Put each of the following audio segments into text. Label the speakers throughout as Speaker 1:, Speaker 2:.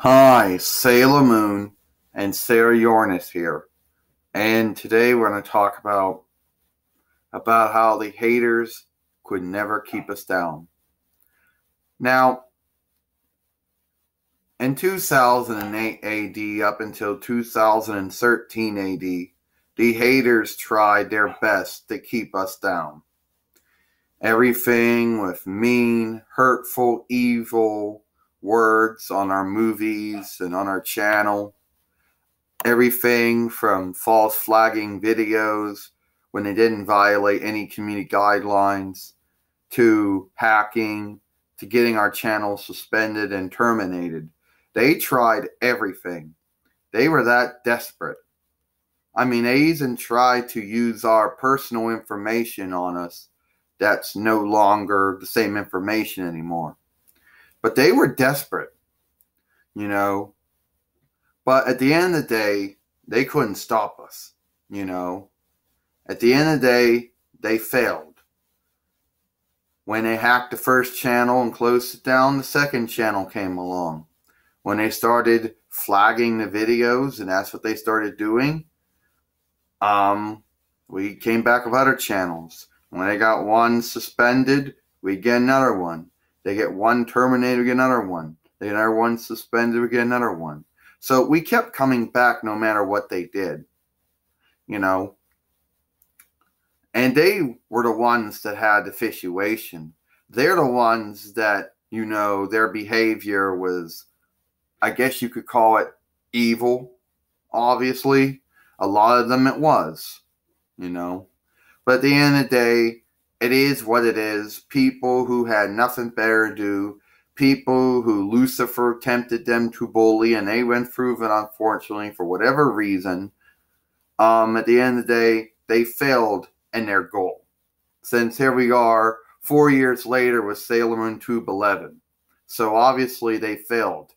Speaker 1: Hi, Sailor Moon and Sarah Uranus here. And today we're going to talk about how the haters could never keep us down. Now, in 2008 AD up until 2013 AD, the haters tried their best to keep us down. Everything with mean, hurtful, evil words on our movies and on our channel. Everything from false flagging videos when they didn't violate any community guidelines, to hacking, to getting our channel suspended and terminated. They tried everything. They were that desperate. I mean, they even tried to use our personal information on us that's no longer the same information anymore. But they were desperate, you know. But at the end of the day, they couldn't stop us, you know. At the end of the day, they failed. When they hacked the first channel and closed it down, the second channel came along. When they started flagging the videos, and that's what they started doing, we came back with other channels. When they got one suspended, we get another one. They get one terminated, we get another one. They get another one suspended, we get another one. So we kept coming back no matter what they did, you know. And they were the ones that had the situation. They're the ones that, you know, their behavior was, I guess you could call it evil, obviously. A lot of them it was, you know. But at the end of the day, it is what it is. People who had nothing better to do, people who Lucifer tempted them to bully, and they went through it, unfortunately, for whatever reason. At the end of the day, they failed in their goal. Since here we are, 4 years later with Sailor Moon Tube 11. So obviously they failed.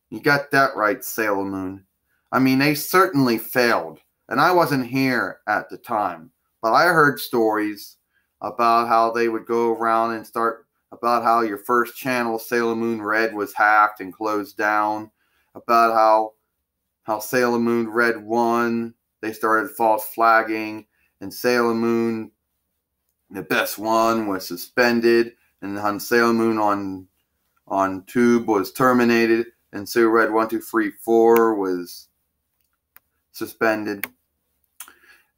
Speaker 1: You got that right, Sailor Moon. I mean, they certainly failed. And I wasn't here at the time. But I heard stories about how they would go around and start, about how your first channel, Sailor Moon Red, was hacked and closed down. About how Sailor Moon Red 1, they started false flagging. And Sailor Moon, the best one, was suspended. And Sailor Moon on Tube was terminated. And Sailor Red 1, 2, 3, 4 was suspended.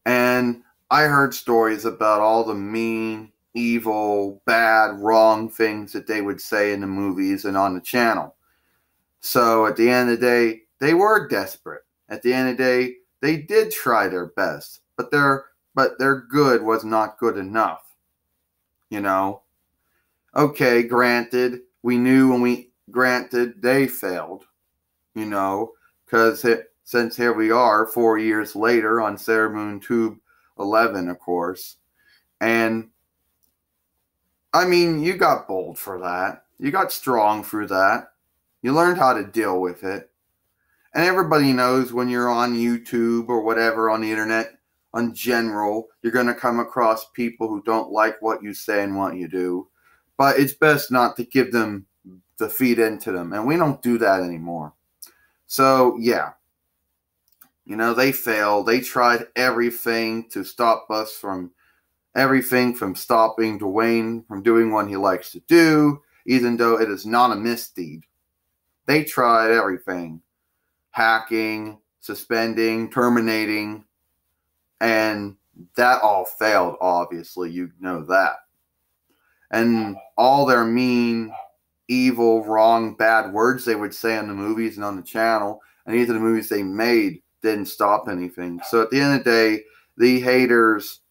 Speaker 1: And I heard stories about all the mean, evil, bad, wrong things that they would say in the movies and on the channel. So at the end of the day, they were desperate. At the end of the day, they did try their best. But their good was not good enough. You know? Okay, granted, we knew granted they failed. You know? Because since here we are 4 years later on Sailor Moon Tube 11, of course. And, I mean, you got bold for that. You got strong through that. You learned how to deal with it. And everybody knows when you're on YouTube or whatever on the internet, in general, you're going to come across people who don't like what you say and what you do. But it's best not to give them the feed into them. And we don't do that anymore. So, yeah. You know, they failed. They tried everything to stop us from everything from stopping Dwayne from doing what he likes to do, even though it is not a misdeed. They tried everything. Hacking, suspending, terminating, and that all failed, obviously. You know that. And all their mean, evil, wrong, bad words they would say in the movies and on the channel, and either the movies they made, didn't stop anything. So at the end of the day, the haters,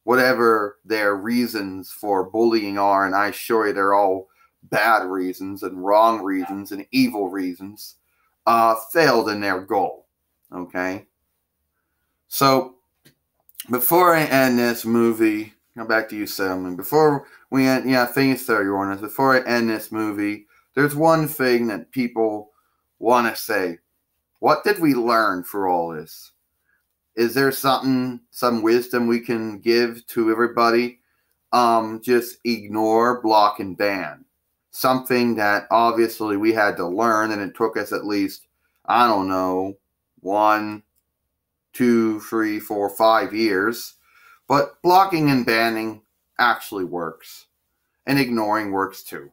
Speaker 1: whatever their reasons for bullying are, and I assure you they're all bad reasons and wrong reasons and evil reasons, failed in their goal. Okay? So, before I end this movie, come back to you, Selman. Before we end, thank you, Uranus. Before I end this movie, there's one thing that people want to say. What did we learn for all this? Is there some wisdom we can give to everybody? Just ignore, block, and ban. something that obviously we had to learn, and it took us at least, I don't know, 1, 2, 3, 4, 5 years. But blocking and banning actually works. And ignoring works too.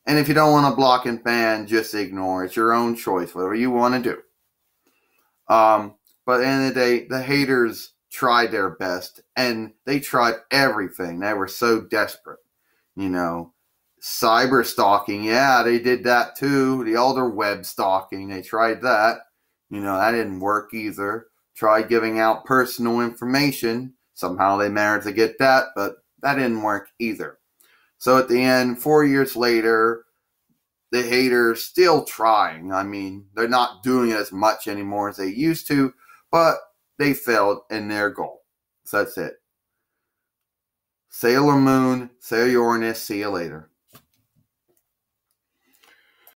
Speaker 1: And if you don't want to block and ban, just ignore. It's your own choice, whatever you want to do. But at the end of the day, the haters tried their best, and they tried everything. They were so desperate. Cyber stalking, yeah, they did that too. The older web stalking, they tried that. That didn't work either. Tried giving out personal information. Somehow they managed to get that, but that didn't work either. So at the end, 4 years later, the haters still trying. I mean, they're not doing it as much anymore as they used to, but they failed in their goal. So that's it. Sailor Moon, Sailor Uranus, see you later.